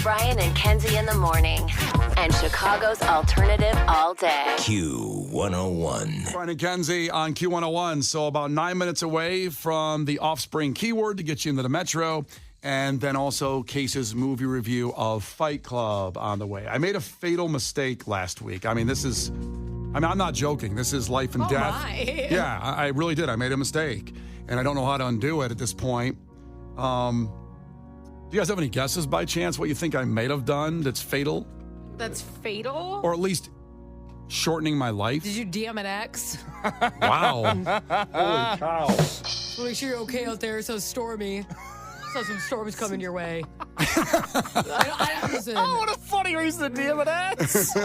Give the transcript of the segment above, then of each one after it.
Brian and Kenzie in the morning. And Chicago's alternative all day. Q101. Brian and Kenzie on Q101. So about 9 minutes away from the Offspring keyword to get you into the Metro. And then also Case's movie review of Fight Club on the way. I made a fatal mistake last week. I'm not joking. This is life and death. My. Yeah, I really did. I made a mistake. And I don't know how to undo it at this point. Do you guys have any guesses by chance what you think I might have done that's fatal? That's fatal? Or at least shortening my life? Did you DM an ex? Wow. Holy cow. Make sure you're okay out there. So stormy. So some storms coming your way. Listen. Oh, what a funny reason to DM an ex.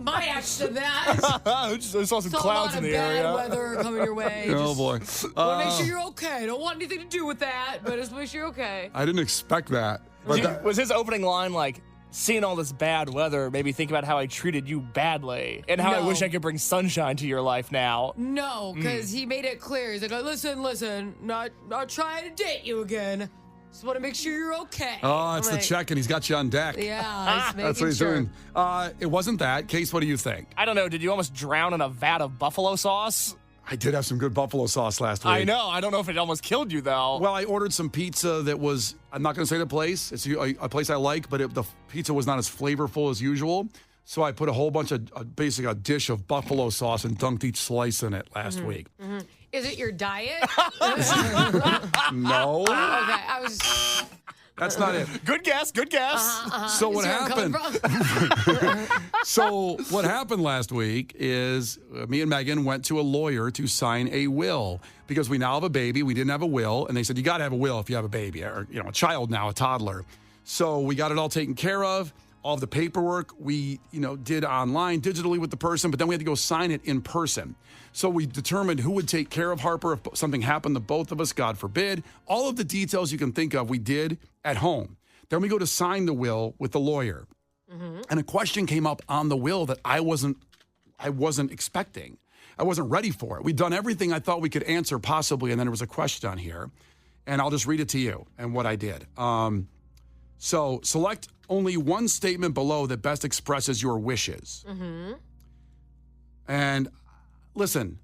My ex did that. I saw some clouds in the area. A lot of bad weather coming your way. Oh, boy. Want to make sure you're okay. Don't want anything to do with that, but just make sure you're okay. I didn't expect that. But Was his opening line like, seeing all this bad weather made me think about how I treated you badly and how I No. wish I could bring sunshine to your life now? No, because he made it clear. He's like, listen, not trying to date you again. Just want to make sure you're okay. Oh, it's I'm the like, check, and he's got you on deck. Yeah, he's making That's what he's sure. doing. It wasn't that. Case, what do you think? I don't know. Did you almost drown in a vat of buffalo sauce? I did have some good buffalo sauce last week. I know. I don't know if it almost killed you, though. Well, I ordered some pizza that was, I'm not going to say the place. It's a place I like, but the pizza was not as flavorful as usual. So I put a whole bunch of, basically a dish of buffalo sauce and dunked each slice in it last week. Mm-hmm. Is it your diet? No, Okay, I was. that's not it. Good guess. So what See where I'm coming happened? from? So what happened last week is me and Megan went to a lawyer to sign a will because we now have a baby. We didn't have a will, and they said you got to have a will if you have a baby or a child now, a toddler. So we got it all taken care of. All of the paperwork we did online digitally with the person, but then we had to go sign it in person. So we determined who would take care of Harper if something happened to both of us, God forbid. All of the details you can think of we did at home. Then we go to sign the will with the lawyer. And a question came up on the will that I wasn't expecting. I wasn't ready for it. We'd done everything I thought we could answer possibly, and then there was a question on here. And I'll just read it to you and what I did. So select only one statement below that best expresses your wishes. And listen,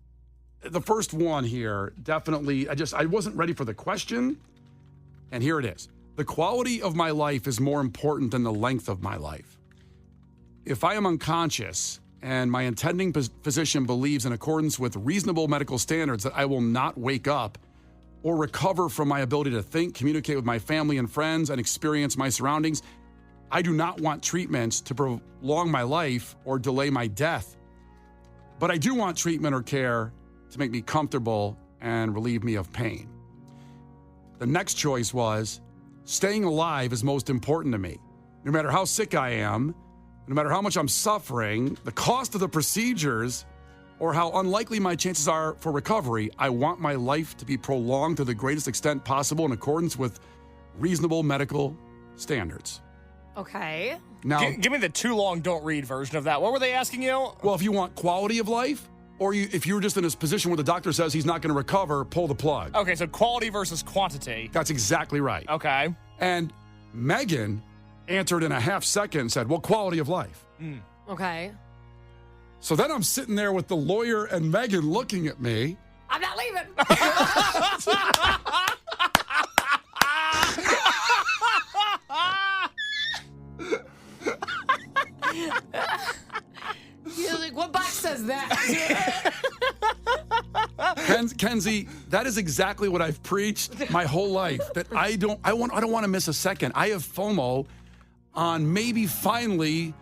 the first one here, definitely, I wasn't ready for the question. And here it is. The quality of my life is more important than the length of my life. If I am unconscious and my intending physician believes in accordance with reasonable medical standards that I will not wake up or recover from my ability to think, communicate with my family and friends, and experience my surroundings, I do not want treatments to prolong my life or delay my death. But I do want treatment or care to make me comfortable and relieve me of pain. The next choice was, staying alive is most important to me. No matter how sick I am, no matter how much I'm suffering, the cost of the procedures, or how unlikely my chances are for recovery, I want my life to be prolonged to the greatest extent possible in accordance with reasonable medical standards. Okay. Now, Give me the too long, don't read version of that. What were they asking you? well, if you want quality of life, or if you're just in a position where the doctor says he's not going to recover, pull the plug. Okay, so quality versus quantity. That's exactly right. Okay. And Megan answered in a half second and said, well, quality of life. Okay. So then I'm sitting there with the lawyer and Megan looking at me. I'm not leaving. He's like, what box says that? Kenzie, that is exactly what I've preached my whole life. That I don't want to miss a second. I have FOMO on maybe finally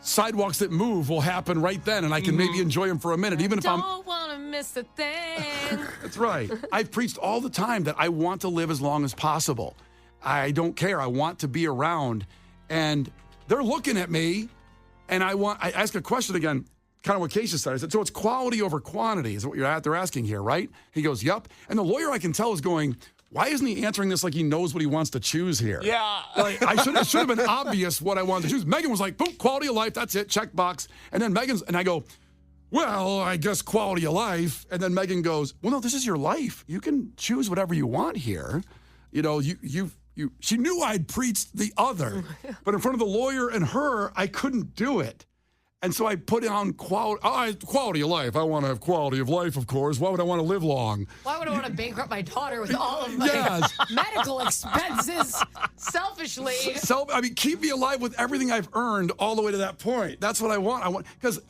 sidewalks that move will happen right then, and I can maybe enjoy them for a minute, even if I'm. Don't want to miss a thing. That's right. I've preached all the time that I want to live as long as possible. I don't care. I want to be around, and they're looking at me, and I ask a question again. Kind of what Keisha said. I said, so it's quality over quantity is what they're asking here, right? He goes, yep. And the lawyer, I can tell, is going, why isn't he answering this like he knows what he wants to choose here? Yeah. Like, it should have been obvious what I wanted to choose. Megan was like, boom, quality of life, that's it, check box. And then and I go, well, I guess quality of life. And then Megan goes, well, no, this is your life. You can choose whatever you want here. You know, She knew I'd preached the other, but in front of the lawyer and her, I couldn't do it. And so I put on quality of life. I want to have quality of life, of course. Why would I want to live long? Why would I want to bankrupt my daughter with all of my medical expenses selfishly? Keep me alive with everything I've earned all the way to that point. That's what I want. Because,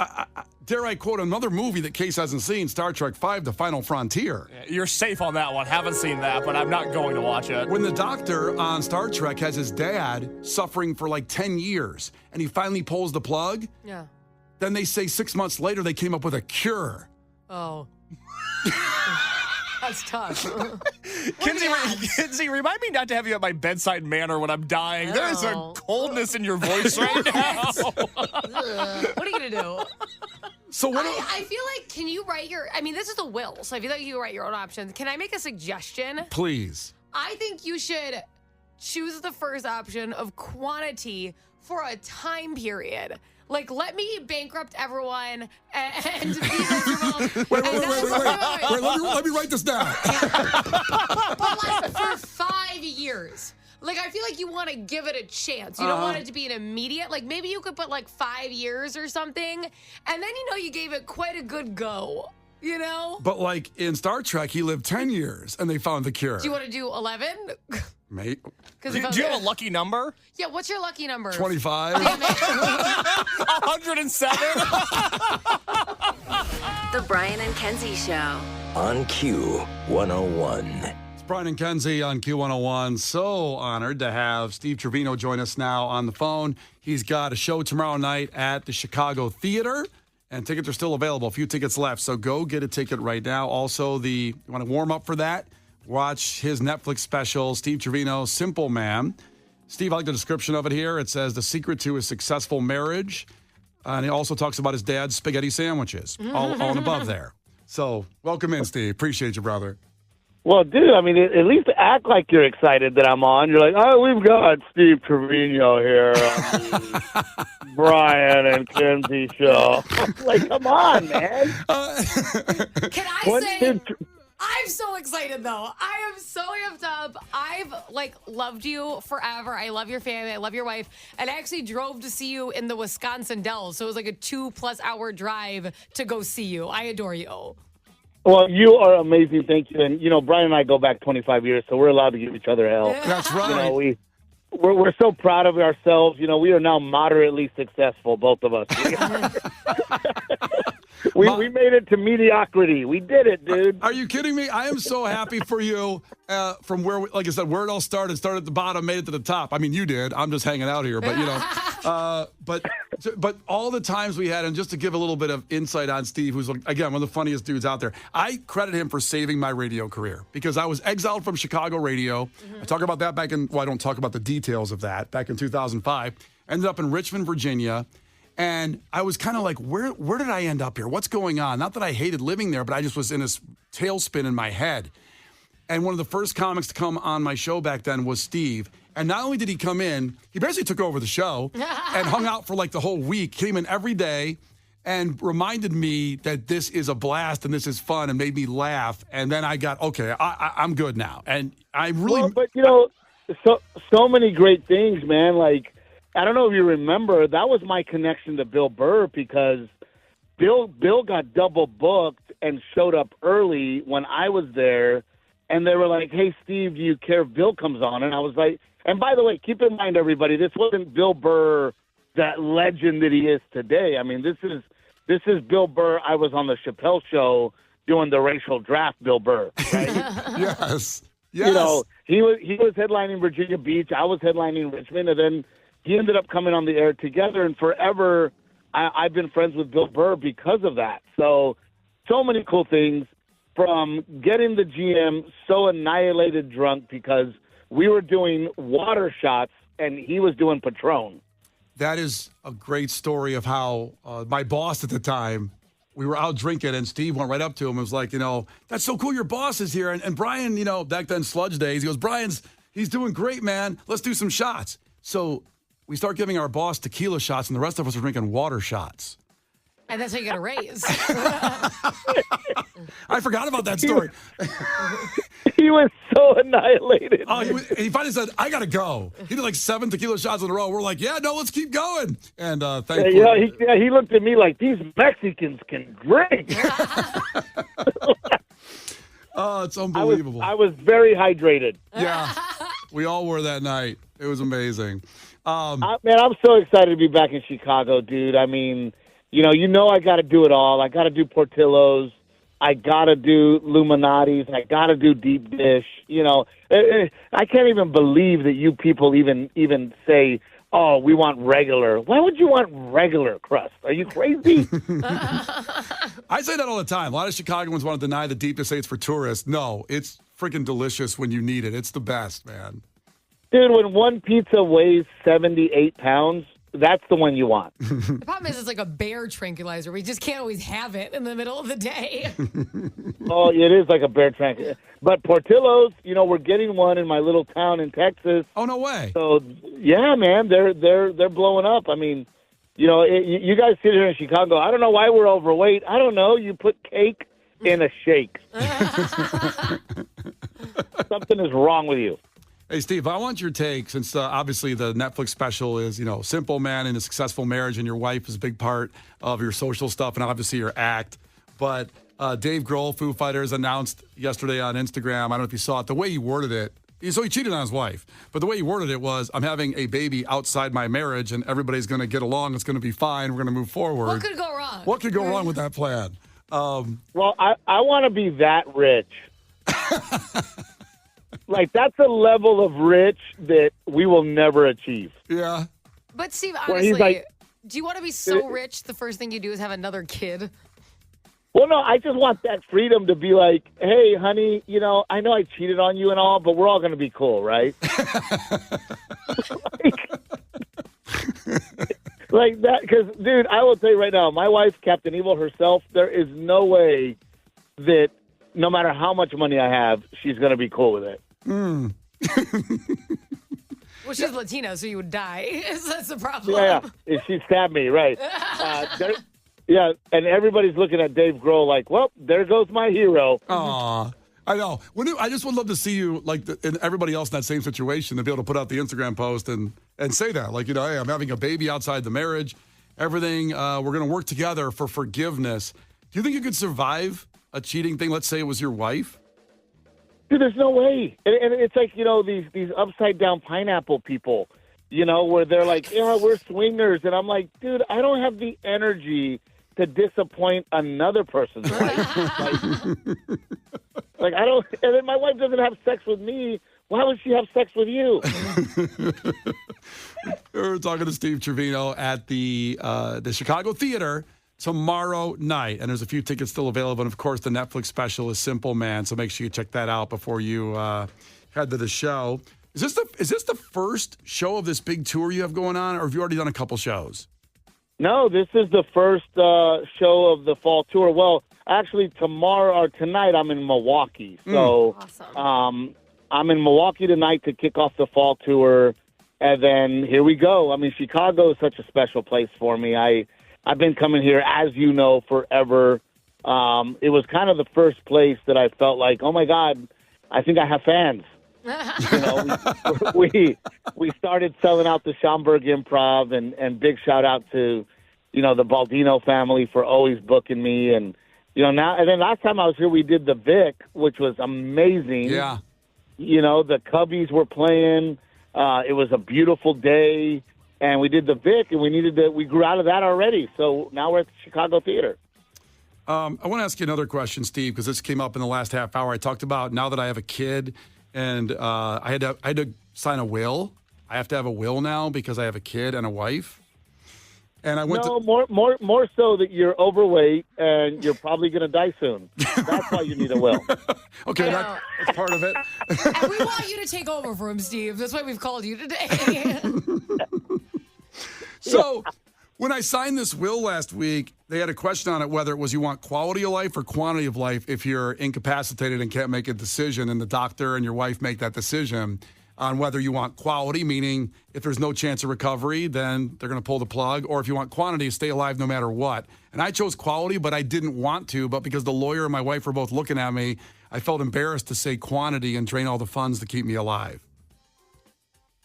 dare I quote another movie that Case hasn't seen, Star Trek V, The Final Frontier. You're safe on that one. Haven't seen that, but I'm not going to watch it. When the doctor on Star Trek has his dad suffering for like 10 years, and he finally pulls the plug. Yeah. Then they say 6 months later they came up with a cure. Oh. That's tough. Kenzie, remind me not to have you at my bedside manner when I'm dying. There is a coldness in your voice right now. What are you going to do? So what? I feel like, can you write this is a will, so I feel like you write your own options. Can I make a suggestion? Please. I think you should choose the first option of quantity for a time period. Like, let me bankrupt everyone and be miserable. Wait. Let me write this down. But like for 5 years. Like, I feel like you want to give it a chance. You don't want it to be an immediate. Like, maybe you could put like 5 years or something. And then, you gave it quite a good go. But like in Star Trek, he lived 10 years and they found the cure. Do you want to do 11? Mate. Do you have a lucky number? Yeah, what's your lucky number? 25. Damn it. 107. The Brian and Kenzie Show. On Q101. It's Brian and Kenzie on Q101. So honored to have Steve Trevino join us now on the phone. He's got a show tomorrow night at the Chicago Theater, and tickets are still available. A few tickets left, so go get a ticket right now. Also, you want to warm up for that? Watch his Netflix special, Steve Trevino, Simple Man. Steve, I like the description of it here. It says, the secret to his successful marriage. And he also talks about his dad's spaghetti sandwiches, all and above there. So welcome in, Steve. Appreciate you, brother. Well, dude, at least act like you're excited that I'm on. You're like, we've got Steve Trevino here on the Brian and Kenzie show. Like, come on, man. Can I say... I'm so excited, though. I am so amped up. I've, loved you forever. I love your family. I love your wife. And I actually drove to see you in the Wisconsin Dells. So it was like a 2+ hour drive to go see you. I adore you. Well, you are amazing. Thank you. And, Brian and I go back 25 years, so we're allowed to give each other hell. That's right. We're so proud of ourselves. We are now moderately successful, both of us. We made it to mediocrity. We did it, dude. Are you kidding me? I am so happy for you. From where, like I said, where it all started at the bottom, made it to the top. I mean, you did. I'm just hanging out here, but but all the times we had, and just to give a little bit of insight on Steve, who's again one of the funniest dudes out there. I credit him for saving my radio career because I was exiled from Chicago radio. I talk about that I don't talk about the details of that back in 2005. Ended up in Richmond, Virginia. And I was kind of like, where did I end up here? What's going on? Not that I hated living there, but I just was in this tailspin in my head. And one of the first comics to come on my show back then was Steve. And not only did he come in, he basically took over the show and hung out for the whole week, came in every day and reminded me that this is a blast and this is fun and made me laugh. And then I got, okay, I'm good now. And I really... Well, but, so many great things, man. I don't know if you remember, that was my connection to Bill Burr because Bill got double booked and showed up early when I was there, and they were like, hey, Steve, do you care if Bill comes on? And I was like, and by the way, keep in mind, everybody, this wasn't Bill Burr, that legend that he is today. I mean, this is Bill Burr. I was on the Chappelle Show doing the racial draft, Bill Burr, right? Yes. He was headlining Virginia Beach. I was headlining Richmond, and then he ended up coming on the air together, and forever I've been friends with Bill Burr because of that. So many cool things, from getting the GM so annihilated drunk because we were doing water shots and he was doing Patron. That is a great story of how my boss at the time, we were out drinking, and Steve went right up to him and was like, that's so cool your boss is here. And Brian, back then, sludge days, he goes, he's doing great, man. Let's do some shots. So we start giving our boss tequila shots, and the rest of us are drinking water shots. And that's how you got a raise. I forgot about that story. He was so annihilated. Oh, he finally said, I got to go. He did like 7 tequila shots in a row. We're like, yeah, no, let's keep going. And thankfully. He looked at me like, these Mexicans can drink. Oh, it's unbelievable. I was very hydrated. Yeah, we all were that night. It was amazing. Man, I'm so excited to be back in Chicago, dude. I mean, I got to do it all. I got to do Portillo's. I got to do Illuminati's. I got to do deep dish. I can't even believe that you people even say, oh, we want regular. Why would you want regular crust? Are you crazy? I say that all the time. A lot of Chicagoans want to deny the deepest say it's for tourists. No, it's freaking delicious when you need it. It's the best, man. Dude, when one pizza weighs 78 pounds, that's the one you want. The problem is it's like a bear tranquilizer. We just can't always have it in the middle of the day. Oh, it is like a bear tranquilizer. But Portillo's, we're getting one in my little town in Texas. Oh, no way. So, yeah, man, they're blowing up. I mean, you guys sit here in Chicago. I don't know why we're overweight. I don't know. You put cake in a shake. Something is wrong with you. Hey, Steve, I want your take, since obviously the Netflix special is, Simple Man in a Successful Marriage, and your wife is a big part of your social stuff and obviously your act. But Dave Grohl, Foo Fighters, announced yesterday on Instagram, I don't know if you saw it, the way he worded it. So he cheated on his wife. But the way he worded it was, I'm having a baby outside my marriage, and everybody's going to get along. It's going to be fine. We're going to move forward. What could go wrong? What could go wrong with that plan? Well, I want to be that rich. Like, that's a level of rich that we will never achieve. Yeah. But, Steve, Where honestly, he's like, do you want to be so rich the first thing you do is have another kid? Well, no, I just want that freedom to be like, hey, honey, I know I cheated on you and all, but we're all going to be cool, right? like that, because, dude, I will tell you right now, my wife, Captain Evil herself, there is no way that no matter how much money I have, she's going to be cool with it. Mm. Well, she's Latino, so you would die. That's the problem. Yeah, she stabbed me, right. Yeah, and everybody's looking at Dave Grohl like, well, there goes my hero. Aw, I know. I just would love to see you, and everybody else in that same situation, to be able to put out the Instagram post and say that. Like, hey, I'm having a baby outside the marriage. Everything, we're going to work together for forgiveness. Do you think you could survive a cheating thing? Let's say it was your wife. Dude, there's no way. And it's like, these upside-down pineapple people, where they're like, yeah, we're swingers. And I'm like, dude, I don't have the energy to disappoint another person's wife. like, I don't, and then my wife doesn't have sex with me. Why would she have sex with you? We're talking to Steve Trevino at the Chicago Theater tomorrow night, and there's a few tickets still available. And of course, the Netflix special is Simple Man, so make sure you check that out before you head to the show. Is this the first show of this big tour you have going on, or have you already done a couple shows? No, this is the first show of the fall tour. Well, actually, tonight I'm in Milwaukee. So Awesome. I'm in Milwaukee tonight to kick off the fall tour, and then here we go. I mean, Chicago is such a special place for me. I've been coming here, as you know, forever. It was kind of the first place that I felt like, oh, my God, I think I have fans. We started selling out the Schaumburg Improv, and big shout out to, the Baldino family for always booking me. And, now, and then last time I was here, we did the Vic, which was amazing. Yeah. The Cubbies were playing. It was a beautiful day. And we did the Vic, and we grew out of that already. So now we're at the Chicago Theater. I want to ask you another question, Steve, because this came up in the last half hour. I talked about now that I have a kid, and I had to sign a will. I have to have a will now because I have a kid and a wife. And I went more so that you're overweight and you're probably going to die soon. That's why you need a will. Okay, that's part of it. And we want you to take over for him, Steve. That's why we've called you today. So when I signed this will last week, they had a question on it whether it was you want quality of life or quantity of life if you're incapacitated and can't make a decision, and the doctor and your wife make that decision. on whether you want quality, meaning if there's no chance of recovery, then they're going to pull the plug, or if you want quantity, stay alive no matter what. And I chose quality, but I didn't want to. But because the lawyer and my wife were both looking at me, I felt embarrassed to say quantity and drain all the funds to keep me alive.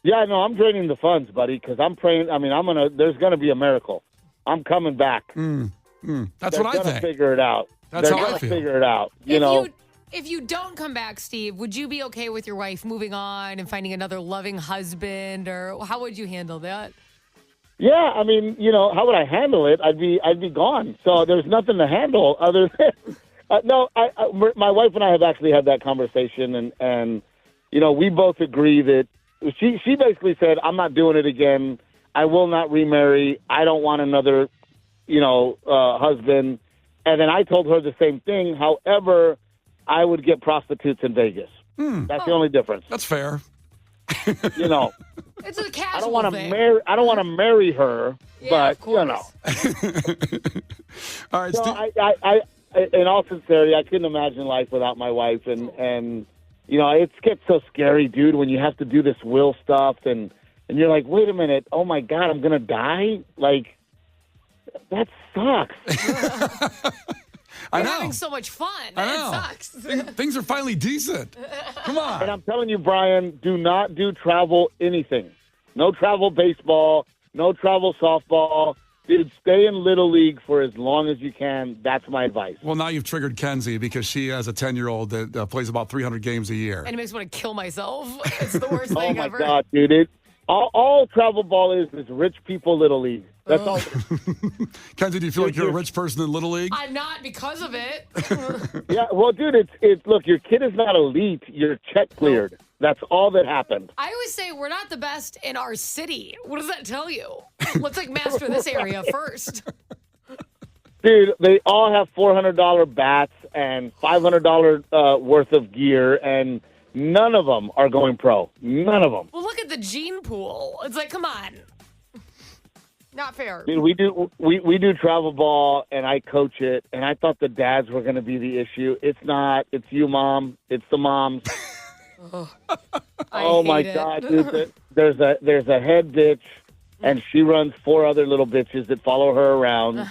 Yeah, no, I'm draining the funds, buddy, because I'm praying. I mean, there's going to be a miracle. I'm coming back. That's They're what I gonna think. figure it out. That's They're how I gonna feel. figure it out. You know. If you don't come back, Steve, would you be okay with your wife moving on and finding another loving husband, or how would you handle that? Yeah, I mean, how would I handle it? I'd be gone. So there's nothing to handle other than no. My wife and I have actually had that conversation, and we both agree that she basically said, "I'm not doing it again. I will not remarry. I don't want another, husband." And then I told her the same thing. However, I would get prostitutes in Vegas. That's the only difference. That's fair. It's a casual I don't want to thing. marry. I don't want to marry her, Yeah, but of course. All right, So Steve. I, in all sincerity, I couldn't imagine life without my wife, and it gets so scary, dude, when you have to do this will stuff, and you're like, wait a minute, oh my God, I'm gonna die, like that sucks. I You're know. having so much fun. I know. That sucks. Things are finally decent. Come on. And I'm telling you, Brian, do not do travel anything. No travel baseball, no travel softball. Dude, stay in Little League for as long as you can. That's my advice. Well, now you've triggered Kenzie because she has a 10-year-old that plays about 300 games a year. And it makes me want to kill myself. It's the worst Oh, thing my ever. God, dude. All travel ball is rich people Little League. That's all. Kenzie, do you feel like you're a rich person in Little League? I'm not because of it. Yeah, well, dude, it's look, your kid is not elite. You're check cleared. That's all that happened. I always say we're not the best in our city. What does that tell you? Let's master this area first. Dude, they all have $400 bats and $500 worth of gear, and none of them are going pro. None of them. Well, look at the gene pool. It's come on. Not fair. Dude, we do travel ball, and I coach it, and I thought the dads were going to be the issue. It's not. It's you, Mom. It's the moms. Oh my God, dude! There's a head bitch, and she runs 4 other little bitches that follow her around,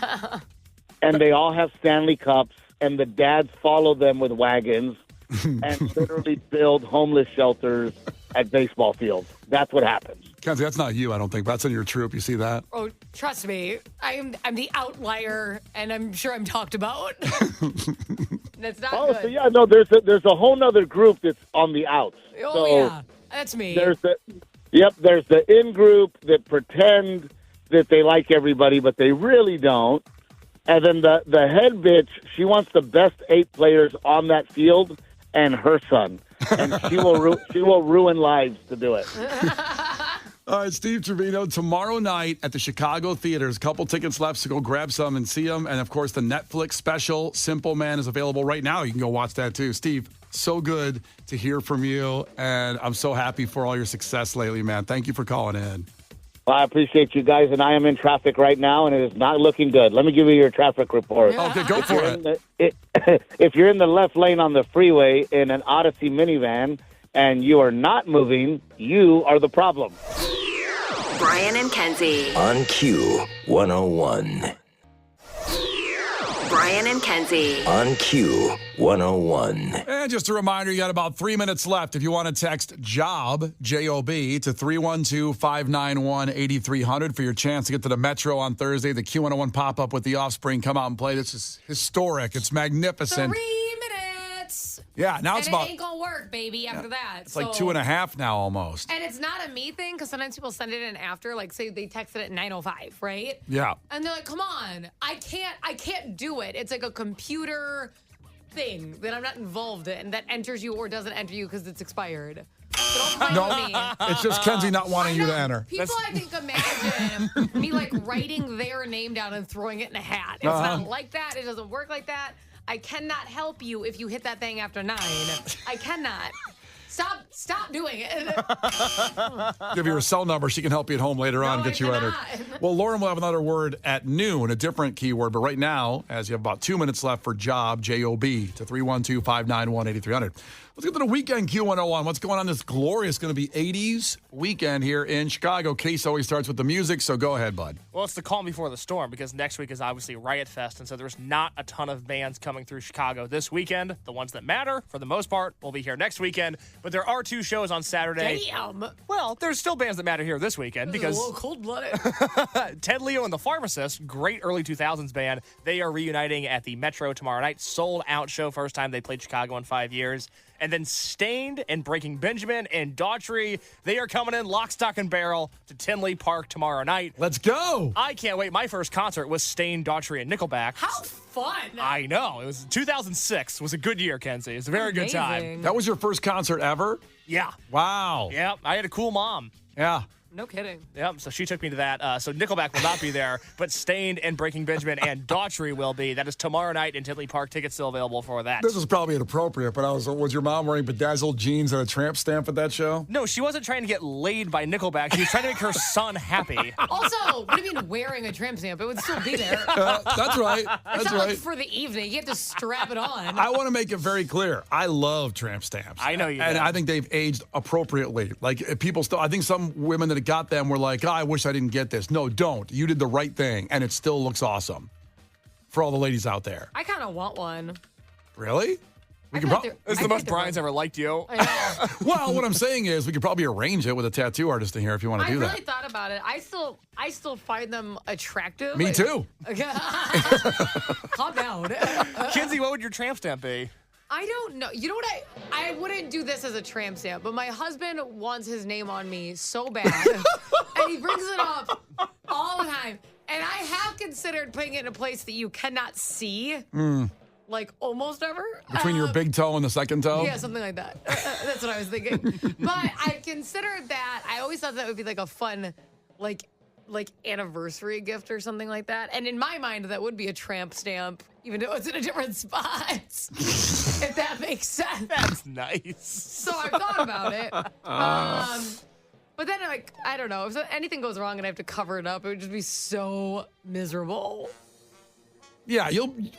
and they all have Stanley Cups, and the dads follow them with wagons, and literally build homeless shelters at baseball fields. That's what happens. Kenzie, that's not you, I don't think. That's in your troop. You see that? Oh, trust me. I'm the outlier, and I'm sure I'm talked about. That's not Oh, good. so yeah, no, there's a whole nother group that's on the outs. Oh, So yeah. That's me. there's the in group that pretend that they like everybody, but they really don't. And then the head bitch, she wants the best 8 players on that field and her son, and she will ruin lives to do it. All right, Steve Trevino, tomorrow night at the Chicago Theaters. Couple tickets left, so go grab some and see them. And, of course, the Netflix special, Simple Man, is available right now. You can go watch that, too. Steve, so good to hear from you, and I'm so happy for all your success lately, man. Thank you for calling in. Well, I appreciate you guys, and I am in traffic right now, and it is not looking good. Let me give you your traffic report. Okay, go for it. If you're in the left lane on the freeway in an Odyssey minivan and you are not moving, you are the problem. Brian and Kenzie. On Q 101. Brian and Kenzie. On Q 101. And just a reminder, you got about 3 minutes left. If you want to text JOB, J-O-B, to 312-591-8300 for your chance to get to the Metro on Thursday. The Q101 pop-up with the Offspring. Come out and play. This is historic. It's magnificent. 3 minutes. Yeah, now And it's it about... ain't going to work, baby, after that. It's like 2.5 now almost. And it's not a me thing, because sometimes people send it in after, say they texted at 9:05, right? Yeah. And they're like, come on, I can't do it. It's like a computer thing that I'm not involved in that enters you or doesn't enter you because it's expired. So don't blame No, me. it's just Kenzie not wanting you to enter. People, I think, imagine me writing their name down and throwing it in a hat. It's not like that. It doesn't work like that. I cannot help you if you hit that thing after 9. I cannot. Stop doing it. Give her your cell number. She can help you at home later on, No, get I you entered. cannot. Well, Lauren will have another word at noon, a different keyword. But right now, as you have about 2 minutes left for job, J-O-B, to 312-591-8300. Let's get to the weekend Q101. What's going on this glorious, going to be 80s weekend here in Chicago. Case always starts with the music, so go ahead, bud. Well, it's the calm before the storm because next week is obviously Riot Fest, and so there's not a ton of bands coming through Chicago this weekend. The ones that matter, for the most part, will be here next weekend. But there are 2 shows on Saturday. Damn. Well, there's still bands that matter here this weekend because a little cold-blooded. Ted Leo and the Pharmacists, great early 2000s band, they are reuniting at the Metro tomorrow night. Sold out show, first time they played Chicago in 5 years. And then Stained and Breaking Benjamin and Daughtry, they are coming in lock, stock, and barrel to Tinley Park tomorrow night. Let's go. I can't wait. My first concert was Stained, Daughtry, and Nickelback. How fun. I know. It was 2006. It was a good year, Kenzie. It was a very good time. Amazing. That was your first concert ever? Yeah. Wow. Yeah. I had a cool mom. Yeah. No kidding. Yep, so she took me to that. So Nickelback will not be there, but Stained and Breaking Benjamin and Daughtry will be. That is tomorrow night in Tinley Park. Tickets still available for that. This is probably inappropriate, but was your mom wearing bedazzled jeans and a tramp stamp at that show? No, she wasn't trying to get laid by Nickelback. She was trying to make her son happy. Also, what do you mean wearing a tramp stamp? It would still be there. That's right. It's That's not right. like for the evening. You have to strap it on. I want to make it very clear. I love tramp stamps. I know you And do. I think they've aged appropriately. Like, people still, I think some women that got them were like, oh, I wish I didn't get this. No, don't. You did the right thing, and it still looks awesome for all the ladies out there. I kind of want one. Really? We I can feel like prob- they're- This is I the think most they're Brian's fun. ever liked you. I know. Well, what I'm saying is we could probably arrange it with a tattoo artist in here if you want to I do really that. thought about it. I still find them attractive. Me too. Calm down. Kenzie, what would your tramp stamp be? I don't know. You know what? I wouldn't do this as a tramp stamp, but my husband wants his name on me so bad, and he brings it up all the time. And I have considered putting it in a place that you cannot see, like almost ever. Between your big toe and the second toe? Yeah, something like that. That's what I was thinking. But I considered that. I always thought that would be like a fun, like anniversary gift or something like that. And in my mind, that would be a tramp stamp, even though it's in a different spot. If that makes sense. That's nice. So I thought about it. But then, like, I don't know. If anything goes wrong and I have to cover it up, it would just be so miserable. Yeah,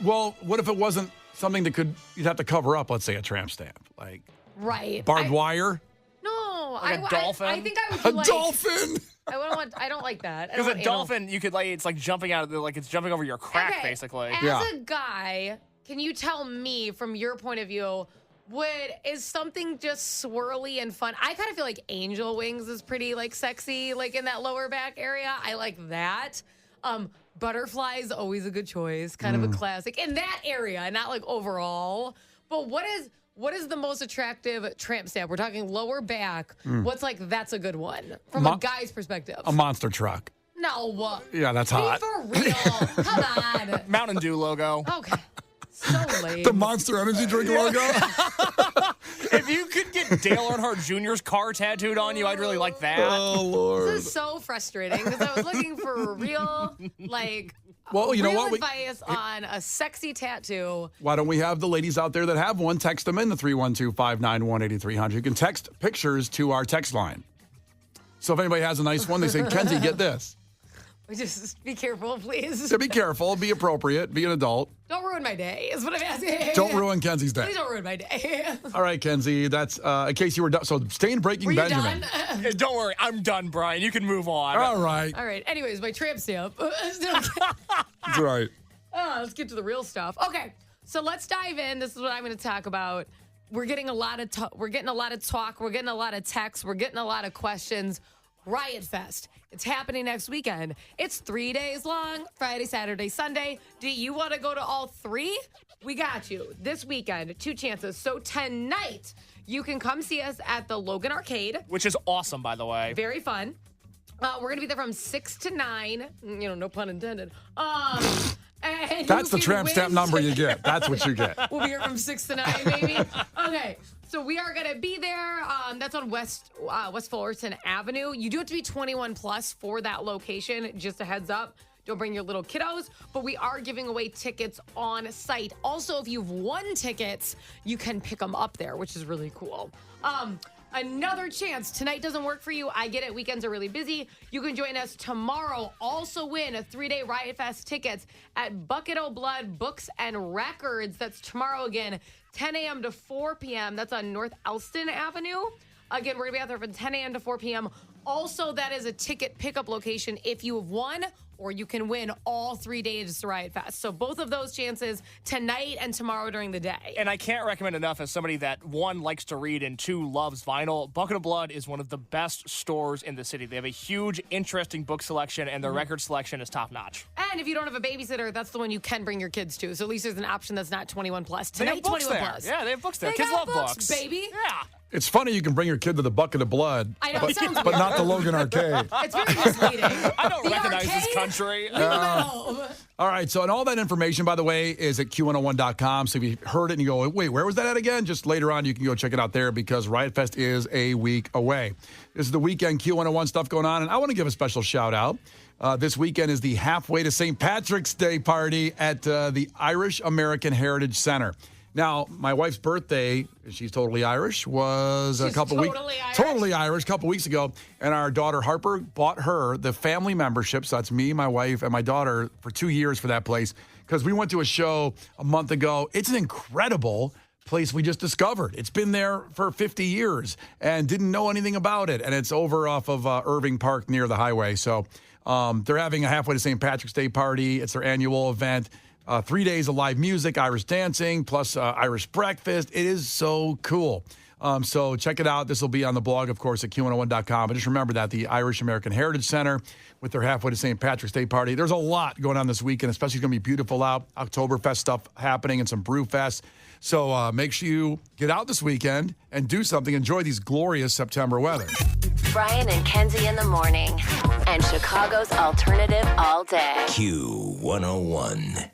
well, what if it wasn't something that you'd have to cover up, let's say a tramp stamp? Like Right. barbed wire? No. Like a dolphin? I think I would A do like, dolphin? I don't like that. I Because don't a want dolphin, you could it's like jumping out of the, like it's jumping over your crack, Okay, basically. As Yeah. a guy, can you tell me from your point of view, is something just swirly and fun? I kind of feel like angel wings is pretty like sexy, like in that lower back area. I like that. Butterfly is always a good choice, kind of a classic in that area, not like overall. But what is the most attractive tramp stamp? We're talking lower back. What's like that's a good one from a guy's perspective? A monster truck. No. Yeah, that's Be hot. for real. Come on. Mountain Dew logo. Okay. So lame. The Monster Energy drink logo? If you could get Dale Earnhardt Jr.'s car tattooed on you, I'd really like that. Oh, Lord. This is so frustrating because I was looking for real, Well, you know real what? advice on a sexy tattoo. Why don't we have the ladies out there that have one text them in the 312-591-8300. You can text pictures to our text line. So if anybody has a nice one, they say, Kenzie, get this. Just be careful, please. So be careful, be appropriate, be an adult. Don't ruin my day, is what I'm asking. Don't ruin Kenzie's day. Please don't ruin my day. All right, Kenzie, that's in case you were done. So Stained Breaking Were you Benjamin. done? Don't worry, I'm done, Brian. You can move on. All right. All right. Anyways, my tramp stamp. That's right. Let's get to the real stuff. Okay, so let's dive in. This is what I'm going to talk about. We're getting a lot of talk. We're getting a lot of texts. We're getting a lot of questions. Riot Fest. It's happening next weekend. It's 3 days long, Friday, Saturday, Sunday. Do you want to go to all three? We got you. This weekend, 2 chances. So tonight, you can come see us at the Logan Arcade. Which is awesome, by the way. Very fun. We're going to be there from 6 to 9. No pun intended. And That's you the can tramp win stamp number you get. That's what you get. We'll be here from 6 to 9, maybe. Okay, so we are going to be there. That's on West Fullerton Avenue. You do have to be 21 plus for that location. Just a heads up. Don't bring your little kiddos. But we are giving away tickets on site. Also, if you've won tickets, you can pick them up there, which is really cool. Another chance. Tonight doesn't work for you. I get it. Weekends are really busy. You can join us tomorrow. Also win a 3-day Riot Fest tickets at Bucket O' Blood Books and Records. That's tomorrow again, 10 a.m. to 4 p.m. That's on North Elston Avenue. Again, we're going to be out there from 10 a.m. to 4 p.m. Also, that is a ticket pickup location if you have won, or you can win all 3 days to Riot Fest. So both of those chances tonight and tomorrow during the day. And I can't recommend enough, as somebody that, one, likes to read and two, loves vinyl, Bucket of Blood is one of the best stores in the city. They have a huge, interesting book selection, and their record selection is top-notch. And if you don't have a babysitter, that's the one you can bring your kids to. So at least there's an option that's not 21 plus. They have Tonight, books 21 there. plus. Yeah, they have books there. They Kids got love books. baby. Yeah. It's funny you can bring your kid to the Bucket of Blood, I know, it sounds but weird. not the Logan Arcade. It's very misleading. I don't The recognize this arcade? country. No. All right, so and all that information, by the way, is at Q101.com. So if you heard it and you go, wait, where was that at again? Just later on, you can go check it out there because Riot Fest is a week away. This is the weekend Q101 stuff going on, and I want to give a special shout out. This weekend is the halfway to St. Patrick's Day party at the Irish American Heritage Center. Now, my wife's birthday, she's totally Irish, was a couple weeks a couple weeks ago, and our daughter Harper bought her the family membership. So that's me, my wife, and my daughter for 2 years for that place because we went to a show a month ago. It's an incredible place we just discovered. It's been there for 50 years and didn't know anything about it, and it's over off of Irving Park near the highway. So they're having a halfway to St. Patrick's Day party. It's their annual event. 3 days of live music, Irish dancing, plus Irish breakfast. It is so cool. So check it out. This will be on the blog, of course, at Q101.com. But just remember that the Irish American Heritage Center with their halfway to St. Patrick's Day party. There's a lot going on this weekend, especially it's going to be beautiful out. Oktoberfest stuff happening and some brew fest. So make sure you get out this weekend and do something. Enjoy these glorious September weather. Brian and Kenzie in the morning. And Chicago's alternative all day. Q101.